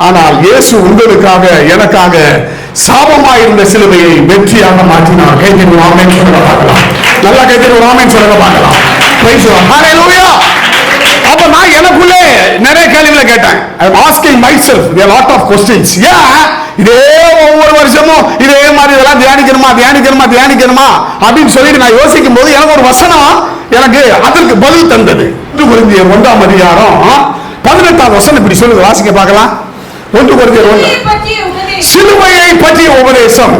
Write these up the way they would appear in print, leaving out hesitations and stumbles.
ஆனால் இயேசு உங்களுக்காக எனக்காக சாபமாயிருந்த சிலுவையை வெற்றியாக மாற்றினார். கைத்தறி ஆமென் சொல்லுங்க பார்க்கலாம். நல்லா கைத்தறி ஆமென் சொல்லுங்க பார்க்கலாம். Praise the Lord. ஹalleluya. அப்ப நான் எனக்குள்ளே நிறைய கேள்விகளை கேட்டேன். I am asking myself a lot of questions. இதே ஒவ்வொரு வருஷமும் இதே மாதிரி இதெல்லாம் தியானிக்கணுமா அப்படின்னு சொல்லிட்டு நான் யோசிக்கும் போது எனக்கு ஒரு வசனம் எனக்கு அதற்கு பதில் தந்தது. 1 கொரிந்தியர் 1ஆம் அதிகாரம் 18ஆம் வசனம் இப்படி சொல்லுது. வாசிக்க பார்க்கலாம். 1 கொரிந்தியர் 1. சிலுவையை பற்றிய உபதேசம்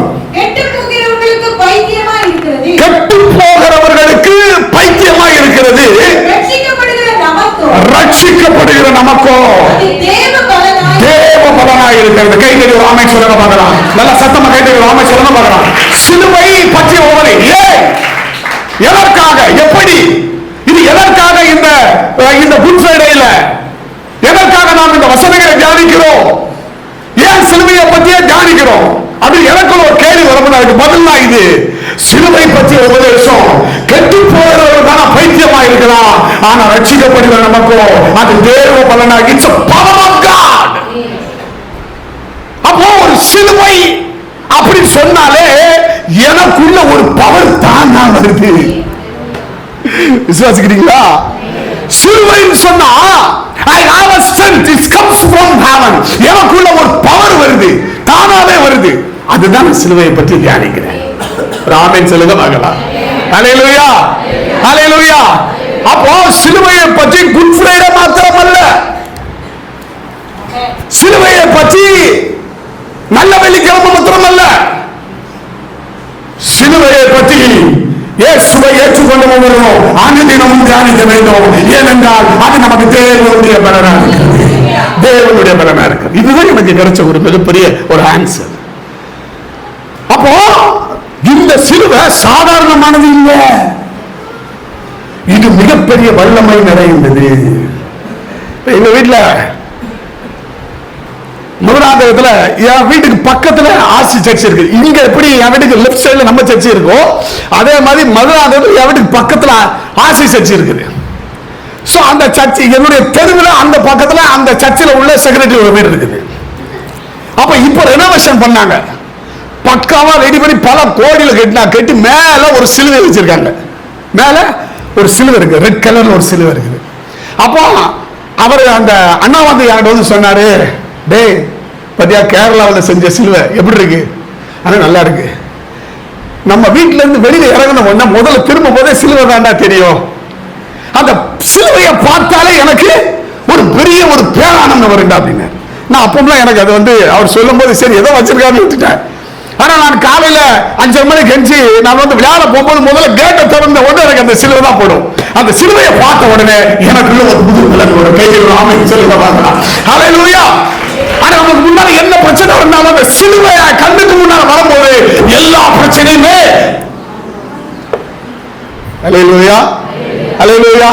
கெட்டு போகிறவர்களுக்கு பைத்தியமா இருக்கிறது, ரட்சிக்கப்படுகிற நமக்கோ தேவ பலனாய் இருக்கிறது. கைத்தறி ஆமென் சொல்லுங்க பார்க்கலாம். நல்ல சத்தமா கைத்தறி ஆமென் சொல்லுங்க பார்க்கலாம். சிலுவை பற்றிய உபதேசம் எதற்காக, எப்படி, இது எதற்காக இந்த குட் ஃப்ரைடேல எதற்காக நாம் இந்த வசனங்களை தியானிக்கிறோம், ஏன் சிலுவையை பற்றியே தியானிக்கிறோம் அது எனக்கு ஒரு கேள்வி வரணும். அதுக்கு பதில் தான் இது. சிலுவை பற்றிய உபதேசம் கெட்டு போகிறவர்கள் தான் பைத்தியமா இருக்கலாம், ஆனா ரட்சிக்கப்படுகிற நமக்கோ அது தேவ பலனாக. It's a power of God. அப்போ ஒரு சிலுவை அப்படி சொன்னாலே எனக்குள்ள ஒரு பவர் தான் வருது. விசுவாசிக்கிறீங்களா? சிலுவை சொன்னா I have a strength, it comes from heaven. எனக்குள்ள ஒரு பவர் வருது, தானாவே வருது. அதுதான் சிலுவையை பற்றி தியானிக்கிறேன். ஆமென் சொல்லுங்க பார்க்கலாம். ஹalleluya, ஹalleluya. அப்போ சிலுவையை பற்றி குட் ஃப்ரைடே மாத்திரமல்ல, சிலுவையை பற்றி நல்ல வெள்ளிக்கிழமை மாத்திரமல்ல, சிலுவையை பற்றி இயேசுவை ஏற்றுக்கொண்டு வருவோம் அனுதினமும் தியானிக்க வேண்டும். ஏனென்றால் அது நமக்கு தேவனுடைய பலனா இருக்கிறது, தேவனுடைய பலனா இருக்கிறது. இதுதான் எனக்கு கிடைச்ச ஒரு மிகப்பெரிய ஒரு ஆன்சர். அப்போ இந்த சிலுவை சாதாரணமானது இல்லை, இது மிகப்பெரிய வல்லமை நிறைந்தது. எங்க வீட்டுல மதுராந்தகத்துல என் வீட்டுக்கு பக்கத்துல ஆர்சி சர்ச் இருக்கு. இங்க எப்படி என் வீட்டுக்கு லெப்ட் சைடுல நம்ம சர்ச் இருக்கும், அதே மாதிரி மதுராந்தகத்துல என் வீட்டுக்கு பக்கத்துல ஆர்சி சர்ச் இருக்குது. சோ அந்த சர்ச் என்னுடைய தெருவில் அந்த பக்கத்துல அந்த சர்ச்சில் உள்ள செக்ரட்டரி ஒரு வீடு இருக்குது. அப்ப இப்ப ரெனோவேஷன் பண்ணாங்க, பக்காவா ரெடி பண்ணி பல கோடியில கட்டி மேல ஒரு சிலுவை வச்சிருக்காங்க. மேல ஒரு சிலுவை இருக்கு, ரெட் கலர்ல ஒரு சிலுவை இருக்குது. அப்போ அவர் அந்த அண்ணா வந்து என்கிட்ட வந்து சொன்னாரு, டேய் பத்தியா கேரளாவில் செஞ்ச சிலுவை எப்படி இருக்கு? ஆனா நல்லா இருக்கு. நம்ம வீட்டுல இருந்து வெளியில இறங்கின உடனே முதல்ல திரும்ப போதே சிலுவை தாண்டா தெரியும். அந்த சிலுவையை பார்த்தாலே எனக்கு ஒரு பெரிய ஒரு பேரானந்தம் வருண்டா அப்படின்னு. நான் அப்பெல்லாம் எனக்கு அது வந்து அவர் சொல்லும் போது சரி ஏதோ வச்சிருக்கான்னு விட்டுட்டேன். ஆனா நான் காலையில 5:30 மணிக்கு எஞ்சி நான் வந்து விளையாட போகும்போது முதல்ல கேட்டை திறந்த உடனே எனக்கு அந்த சிலுவை தான் போடும். அந்த சிலுவையை பார்த்த உடனே எனக்குள்ள ஒரு புது விலங்கு ஒரு கையில் ஆமென் சொல்லுங்க பார்க்கலாம். ஹalleluya. ஆனா நமக்கு முன்னால என்ன பிரச்சனை வந்தாலும் அந்த சிலுவை கண்ணுக்கு முன்னால வரும்போது எல்லா பிரச்சனையுமே ஹalleluya, ஹalleluya.